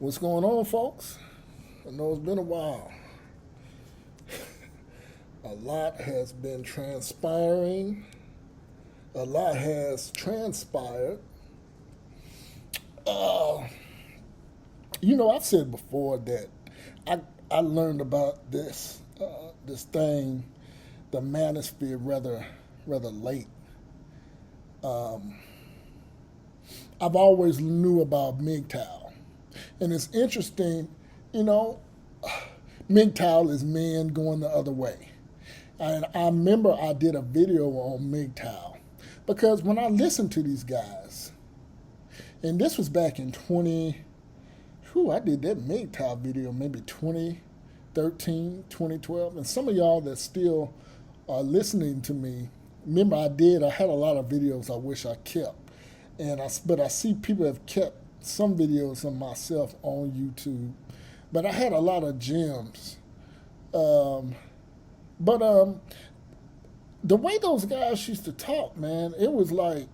What's going on, folks? I know it's been a while. A lot has been transpiring. A lot has transpired. Uh, I've said before that I I learned about this thing, the manosphere, rather late. Um, I've always knew about MGTOW, and it's interesting. You know, MGTOW is men going the other way. And I remember I did a video on MGTOW because when I listened to these guys, and this was back in 20, I did that MGTOW video maybe 2013, 2012. And some of y'all that still are listening to me, remember I had a lot of videos I wish I kept. But I see people have kept some videos of myself on YouTube. But I had a lot of gems. But the way those guys used to talk, man, it was like,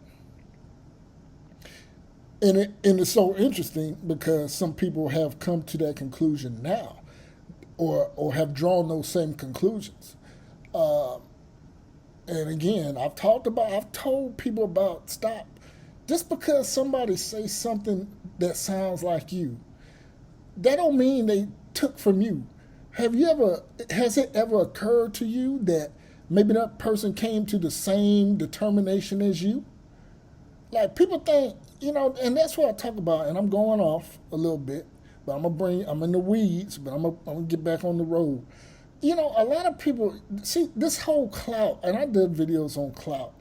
and it's so interesting because some people have come to that conclusion now, or have drawn those same conclusions. Uh, and again, I've told people about stop. Just because somebody says something that sounds like you, that don't mean they took from you. Has it ever occurred to you that maybe that person came to the same determination as you? Like people think, and that's what I talk about, and I'm going off a little bit, but I'm in the weeds, but I'm gonna get back on the road. A lot of people, see, this whole clout, and I did videos on clout,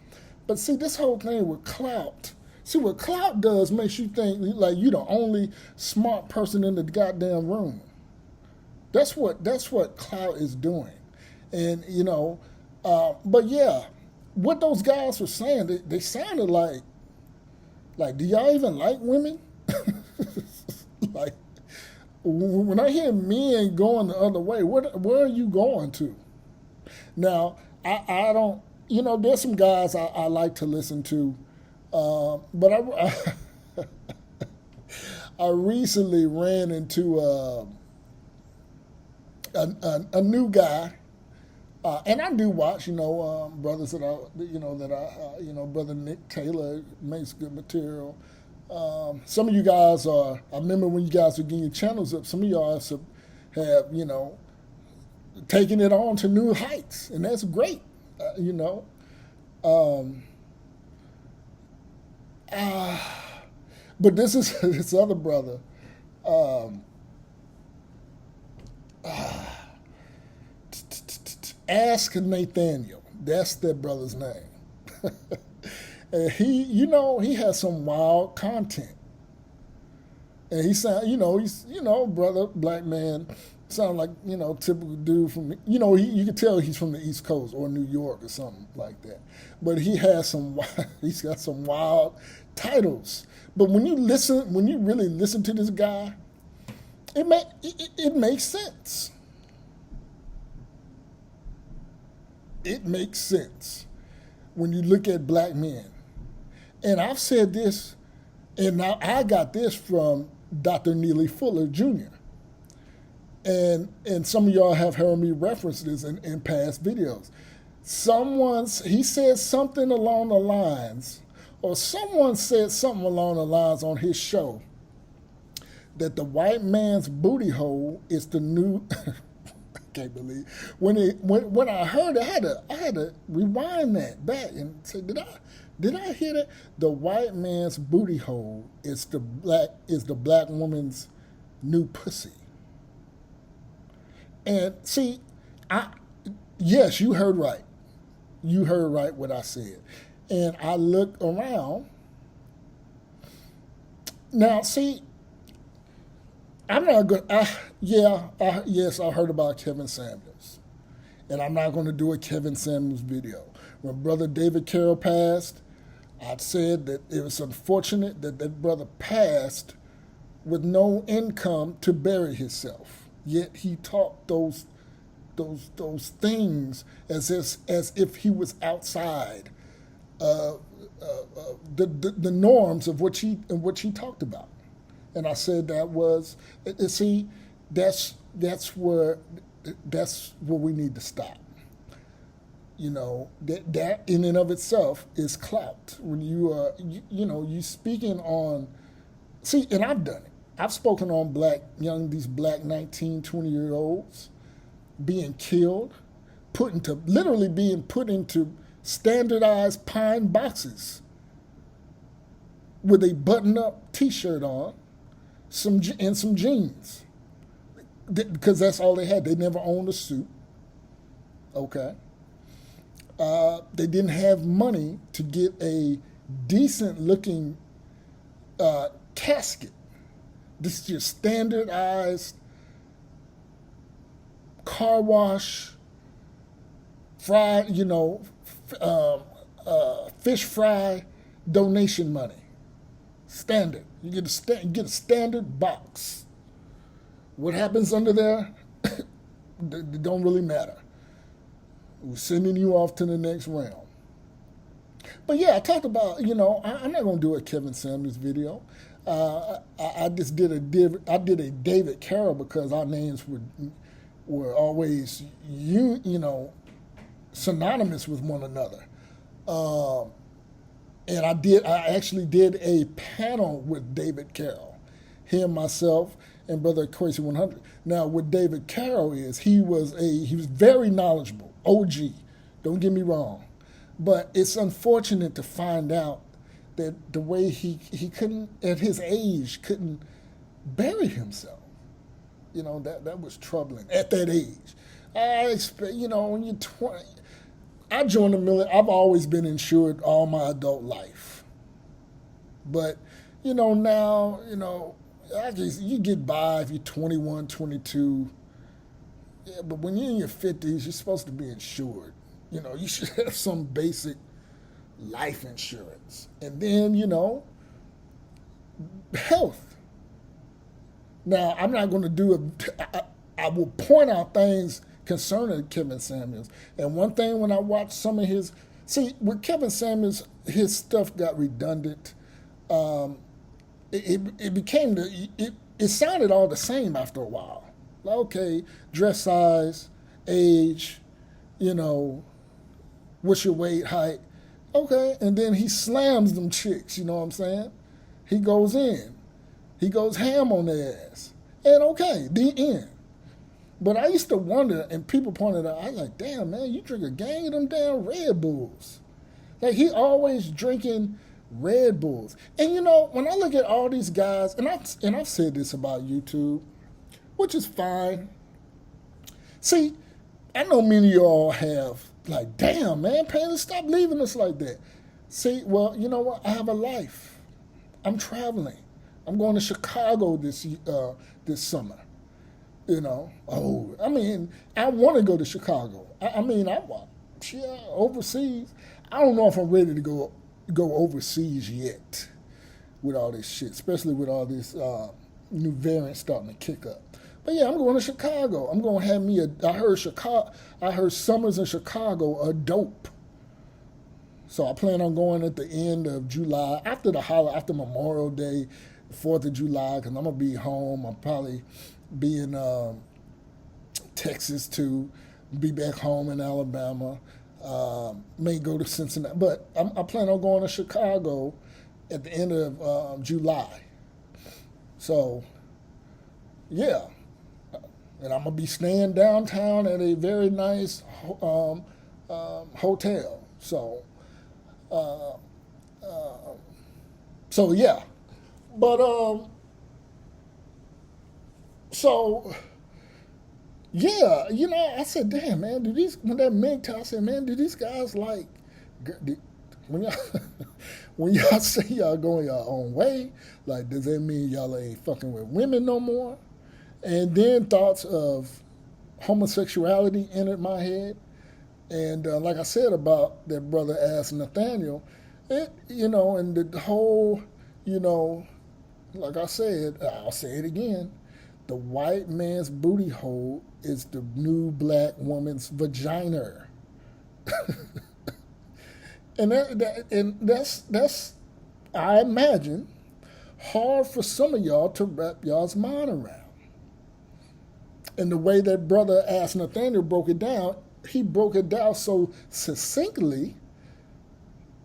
but see, this whole thing with clout, see, what clout does makes you think like you're the only smart person in the goddamn room. That's what clout is doing. And, but yeah, what those guys were saying, they sounded like, do y'all even like women? Like, when I hear men going the other way, where are you going to? Now, I don't, there's some guys I like to listen to, but I recently ran into a new guy, and I do watch, brothers Brother Nick Taylor makes good material. Some of you guys I remember when you guys were getting your channels up, some of y'all have, taken it on to new heights, and that's great, Um, uh, but this is this other brother. Um, Ask Nathaniel. That's that brother's name. And he has some wild content. And he sound, he's, brother, black man, sound like, typical dude from, you can tell he's from the East Coast or New York or something like that. But he's got some wild titles. But when you really listen to this guy, it makes sense. It makes sense when you look at black men. And I've said this, and now I got this from Dr. Neely Fuller Jr. And some of y'all have heard me reference this in past videos. He said something along the lines, or someone said something along the lines on his show, that the white man's booty hole is the new. I can't believe when I heard it, I had to rewind that back and say, did I hear that? The white man's booty hole is the black woman's new pussy. And see, yes, you heard right. You heard right what I said. And I look around. Now, see, I'm not going to, yes, I heard about Kevin Samuels. And I'm not going to do a Kevin Samuels video. When Brother David Carroll passed, I said that it was unfortunate that brother passed with no income to bury himself. Yet he taught those things as if he was outside the norms of what he talked about. And I said that was, see, that's where we need to stop. You know, that in and of itself is clout. When you are, you speaking on, see, and I've done it. I've spoken on these black 19, 20-year-olds being killed, literally being put into standardized pine boxes with a button-up T-shirt on, and some jeans, because that's all they had. They never owned a suit. Okay. They didn't have money to get a decent-looking casket. This is just standardized car wash, fish fry donation money. Standard. You get a standard box. What happens under there, it don't really matter. We're sending you off to the next round. But yeah, I talked about, I'm not going to do a Kevin Samuels video. I just did a David Carroll because our names were always synonymous with one another. And I actually did a panel with David Carroll, him, myself, and Brother Crazy 100. Now, what David Carroll is, he was very knowledgeable, OG. Don't get me wrong, but it's unfortunate to find out that the way he couldn't, at his age, couldn't bury himself. That was troubling at that age. I expect, when you're 20, I joined the military. I've always been insured all my adult life. But, now, you get by if you're 21, 22. Yeah, but when you're in your 50s, you're supposed to be insured. You should have some basic life insurance. And then, health. Now, I'm not going to do I will point out things concerning Kevin Samuels. And one thing when I watched some of his, with Kevin Samuels, his stuff got redundant. It sounded all the same after a while. Like, okay, dress size, age, what's your weight, height. Okay, and then he slams them chicks, you know what I'm saying? He goes in. He goes ham on their ass. And okay, the end. But I used to wonder, and people pointed out, I was like, damn, man, you drink a gang of them damn Red Bulls. Like, he always drinking Red Bulls. And, when I look at all these guys, and I've said this about YouTube, which is fine. See, I know many of y'all have, like, damn, man, Payne, stop leaving us like that. See, well, you know what? I have a life. I'm traveling. I'm going to Chicago this summer. I want to go to Chicago. Overseas. I don't know if I'm ready to go overseas yet with all this shit, especially with all this new variant starting to kick up. But yeah, I'm going to Chicago. I'm going to have me I heard summers in Chicago are dope. So I plan on going at the end of July, after Memorial Day, 4th of July, because I'm going to be home. I'll probably be in Texas too, be back home in Alabama, may go to Cincinnati. But I plan on going to Chicago at the end of July. So, yeah. And I'm going to be staying downtown at a very nice hotel. So, yeah. But, yeah, I said, damn, man, when that MGTOW, I said, man, do these guys like, when y'all say y'all going your own way, like, does that mean y'all ain't fucking with women no more? And then thoughts of homosexuality entered my head. And like I said about that brother asked Nathaniel, and the whole, like I said, I'll say it again, the white man's booty hole is the new black woman's vagina. And that's I imagine, hard for some of y'all to wrap y'all's mind around. And the way that brother asked Nathaniel broke it down, he broke it down so succinctly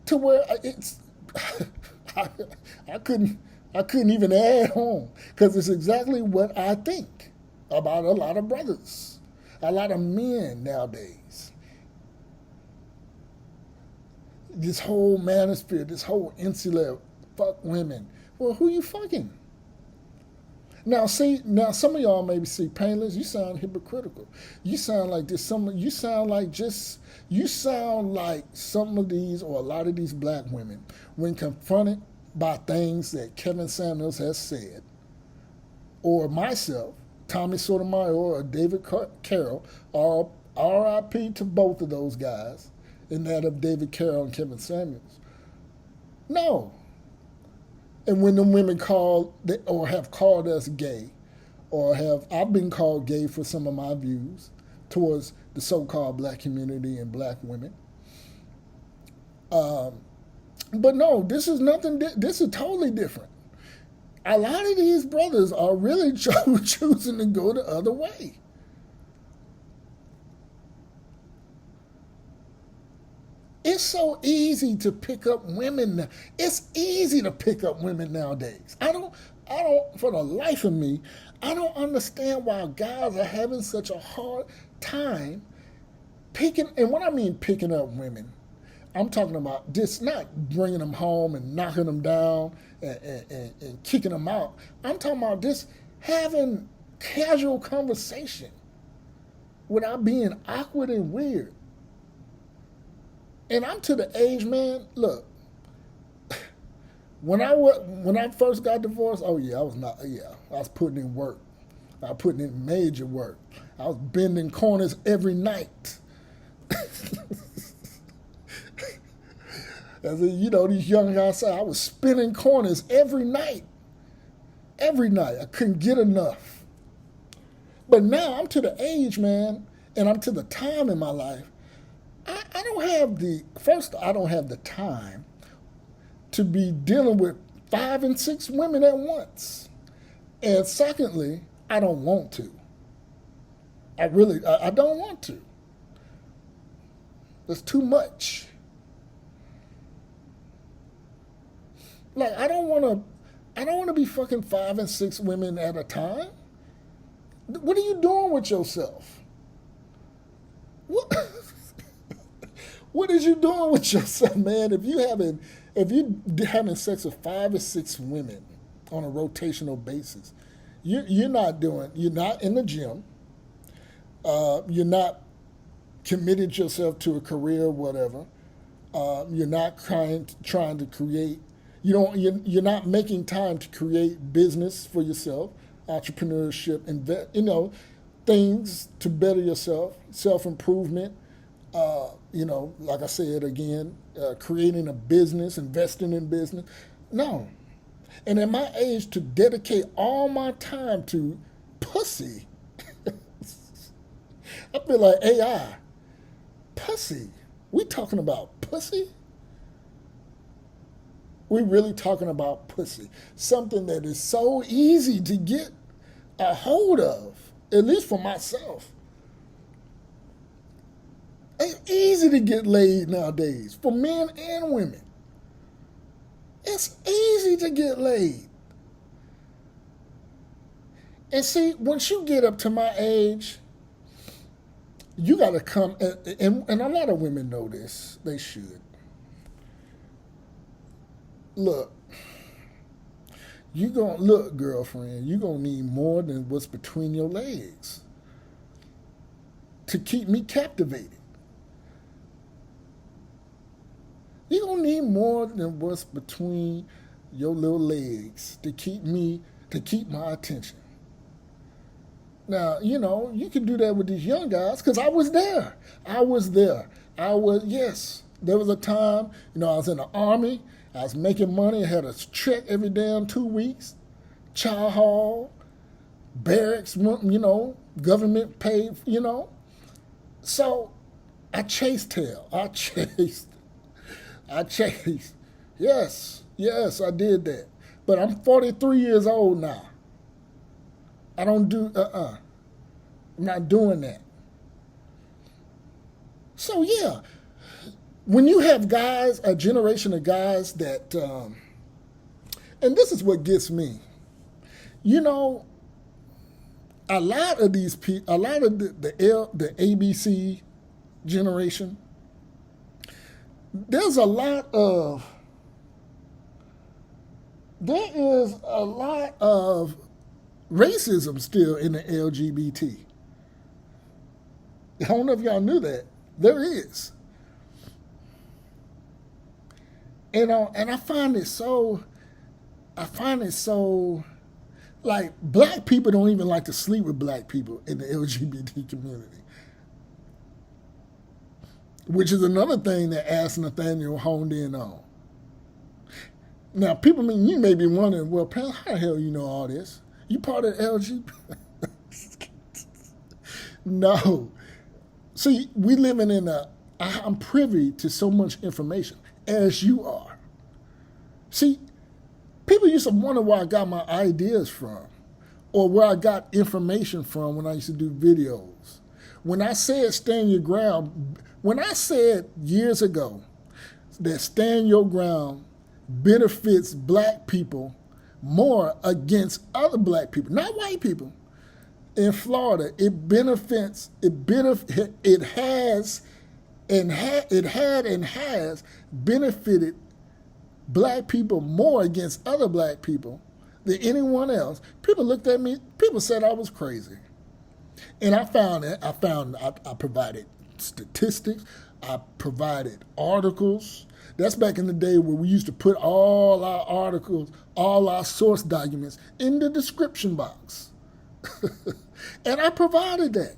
to where it's I couldn't even add on, because it's exactly what I think about a lot of brothers, a lot of men nowadays. This whole manosphere, this whole insular fuck women. Well, who you fucking? Now, some of y'all maybe see Painless. You sound hypocritical. You sound like this. You sound like some of these, or a lot of these black women, when confronted by things that Kevin Samuels has said, or myself, Tommy Sotomayor, or David Carroll, or R.I.P. to both of those guys, and that of David Carroll and Kevin Samuels. No. And when them women have called us gay, or I've been called gay for some of my views towards the so-called black community and black women. But no, this is nothing. This is totally different. A lot of these brothers are really choosing to go the other way. It's so easy to pick up women. It's easy to pick up women nowadays. I don't, for the life of me, I don't understand why guys are having such a hard time picking, and when I mean picking up women, I'm talking about just not bringing them home and knocking them down and kicking them out. I'm talking about just having casual conversation without being awkward and weird. And I'm to the age, man, look, when I first got divorced, I was putting in work. I was putting in major work. I was bending corners every night. As these young guys say, I was spinning corners every night. Every night. I couldn't get enough. But now I'm to the age, man, and I'm to the time in my life. I don't have the time to be dealing with 5 and 6 women at once. And secondly, I don't want to. I don't want to. It's too much. Like, I don't want to be fucking 5 and 6 women at a time. What are you doing with yourself? What is you doing with yourself, man? If you having sex with 5 or 6 women on a rotational basis, you're not in the gym. You're not committed yourself to a career or whatever. You're not trying to create. You're not making time to create business for yourself, entrepreneurship, things to better yourself, self-improvement. Like I said again, creating a business, investing in business. No. And at my age, to dedicate all my time to pussy, I feel like AI. Pussy. We talking about pussy? We really talking about pussy. Something that is so easy to get a hold of, at least for myself. It's easy to get laid nowadays, for men and women. It's easy to get laid. And see, once you get up to my age, you got to come, and a lot of women know this. They should. Look, girlfriend, you're going to need more than what's between your legs to keep me captivated. You're going to need more than what's between your little legs to keep my attention. Now, you can do that with these young guys, because I was there. Yes. There was a time, I was in the Army. I was making money. I had a check every damn 2 weeks. Chow hall, barracks, government paid, So I chased tail. I chased. Yes, I did that. But I'm 43 years old now. I don't do, I'm not doing that. So, yeah, when you have guys, a generation of guys that, and this is what gets me, you know, a lot of these people, a lot of the ABC generation, there is a lot of racism still in the LGBT. I don't know if y'all knew that. There is. And I find it so, like, black people don't even like to sleep with black people in the LGBT community. Which is another thing that Ask Nathaniel honed in on. Now, you may be wondering, well, Pam, how the hell you know all this? You part of the LGBT? No. See, we living in I'm privy to so much information, as you are. See, people used to wonder where I got my ideas from, or where I got information from when I used to do videos. When I said stand your ground, when I said years ago that stand your ground benefits black people more against other black people, not white people, in Florida, it has benefited black people more against other black people than anyone else. People looked at me, people said I was crazy. And I provided statistics, I provided articles. That's back in the day where we used to put all our articles, all our source documents in the description box. And I provided that.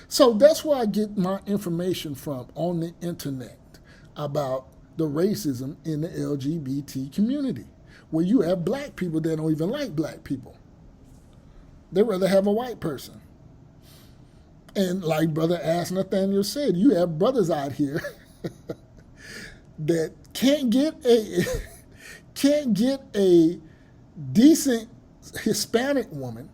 So that's where I get my information from on the internet about the racism in the LGBT community, where you have black people that don't even like black people. They'd rather have a white person. And like Brother Ask Nathaniel said, you have brothers out here that can't get a decent Hispanic woman.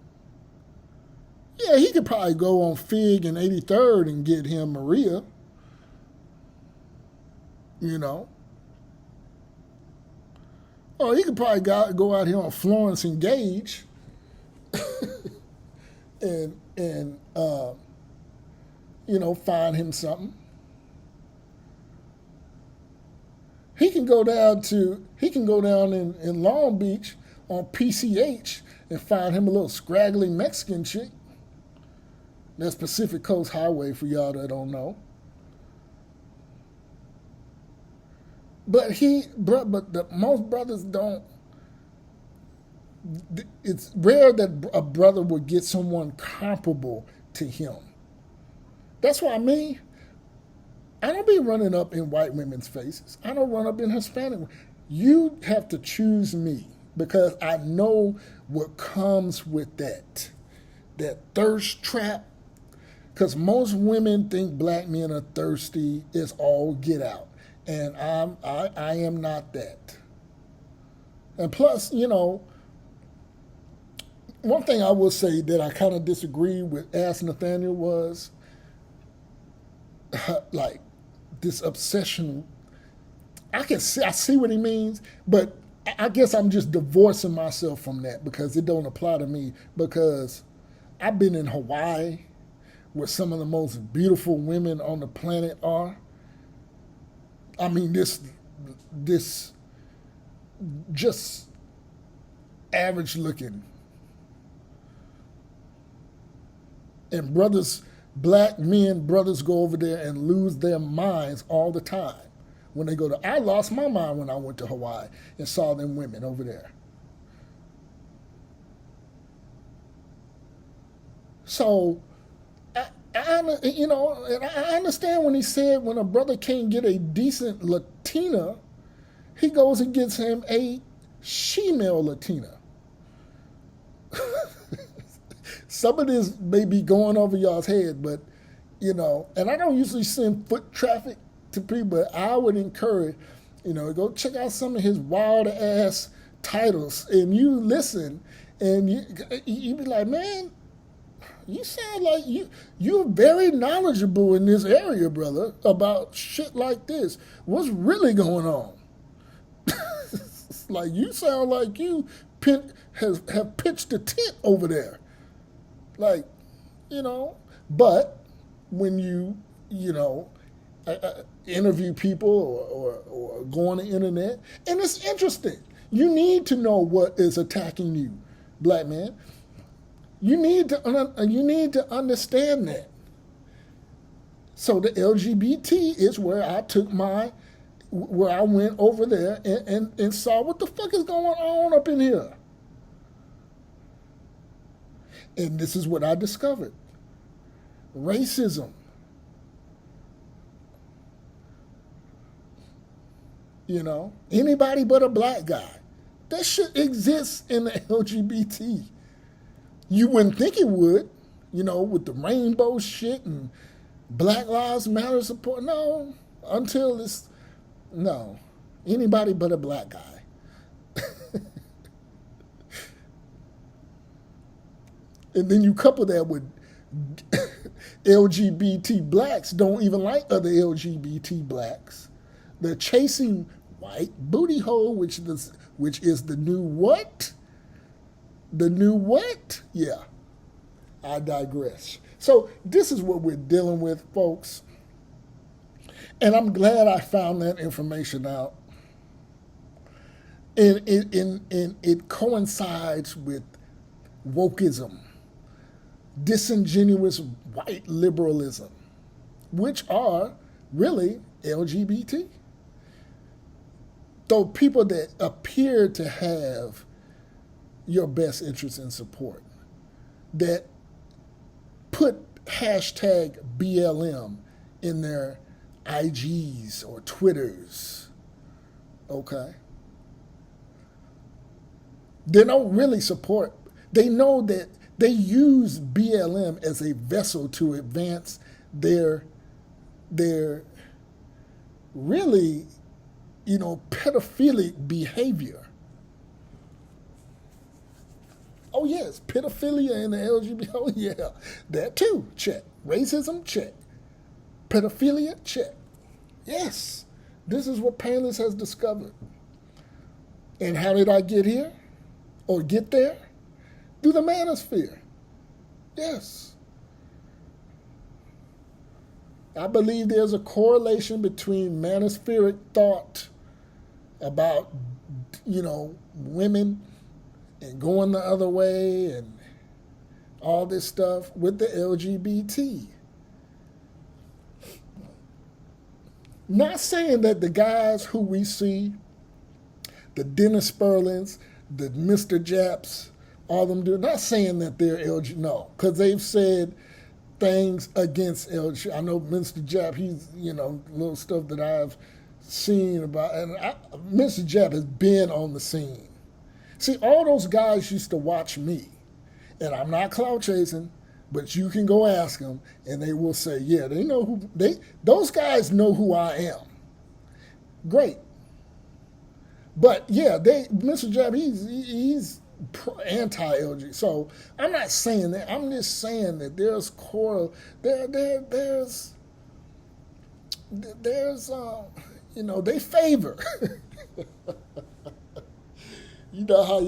Yeah, he could probably go on Fig and 83rd and get him Maria. You know. Or he could probably go out here on Florence and Gage and find him something. He can go down in Long Beach on PCH and find him a little scraggly Mexican chick. That's Pacific Coast Highway for y'all that don't know. But most brothers don't. It's rare that a brother would get someone comparable to him. That's what I mean. I don't be running up in white women's faces. I don't run up in Hispanic. You have to choose me because I know what comes with that thirst trap. Because most women think black men are thirsty as all get out. And I am not that. And plus, one thing I will say that I kind of disagree with Ask Nathaniel was like this obsession. I see what he means, but I guess I'm just divorcing myself from that because it don't apply to me, because I've been in Hawaii where some of the most beautiful women on the planet are. I mean, this just average looking. And black brothers go over there and lose their minds all the time. When they I lost my mind when I went to Hawaii and saw them women over there. So, I understand when he said when a brother can't get a decent Latina, he goes and gets him a she-male Latina. Some of this may be going over y'all's head, but, and I don't usually send foot traffic to people, but I would encourage, go check out some of his wild-ass titles and you listen and you be like, man, you sound like you're very knowledgeable in this area, brother, about shit like this. What's really going on? Like you sound like you have pitched a tent over there. Like, but when interview people or go on the internet, and it's interesting. You need to know what is attacking you, black man. You need to understand that. So the LGBT is where I went over there and saw what the fuck is going on up in here. And this is what I discovered. Racism. Anybody but a black guy. That shit exists in the LGBT. You wouldn't think it would, with the rainbow shit and Black Lives Matter support. No, no, anybody but a black guy. And then you couple that with LGBT blacks don't even like other LGBT blacks. They're chasing white booty hole, which is the new what? The new what? Yeah, I digress. So this is what we're dealing with, folks. And I'm glad I found that information out. And it coincides with wokeism, disingenuous white liberalism, which are really LGBT. Though people that appear to have your best interest and support, that put hashtag BLM in their IGs or Twitters, okay? They don't really support, they know that they use BLM as a vessel to advance their really, pedophilic behavior. Oh, yes, pedophilia in the LGBT. Oh, yeah, that too, check. Racism, check. Pedophilia, check. Yes, this is what Painless has discovered. And how did I get here? Or get there? Through the manosphere. Yes. I believe there's a correlation between manospheric thought about, women and going the other way and all this stuff with the LGBT. Not saying that the guys who we see, the Dennis Sperlins, the Mr. Japs, all them do, not saying that they're LGBT, no, because they've said things against LGBT. I know Mr. Jap, he's, little stuff that I've seen about, and Mr. Jap has been on the scene. See, all those guys used to watch me, and I'm not clout chasing, but you can go ask them, and they will say, yeah, they know those guys know who I am. Great. But yeah, Mr. Jab, he's anti-LGBT. So I'm not saying that. I'm just saying that there's they favor. How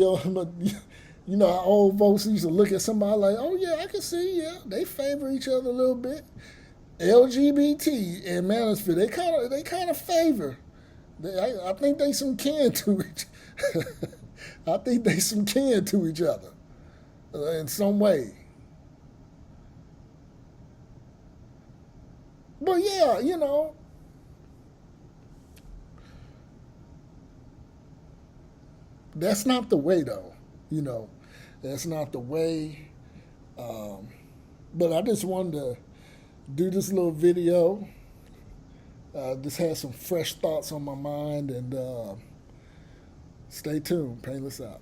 old folks used to look at somebody like, oh yeah, I can see, yeah, they favor each other a little bit. LGBT and manosphere, they kind of favor. I think they some kin to each. I think they some kin to each other in some way. But yeah, that's not the way though. That's not the way. But I just wanted to do this little video. Just had some fresh thoughts on my mind, and stay tuned. Painless out.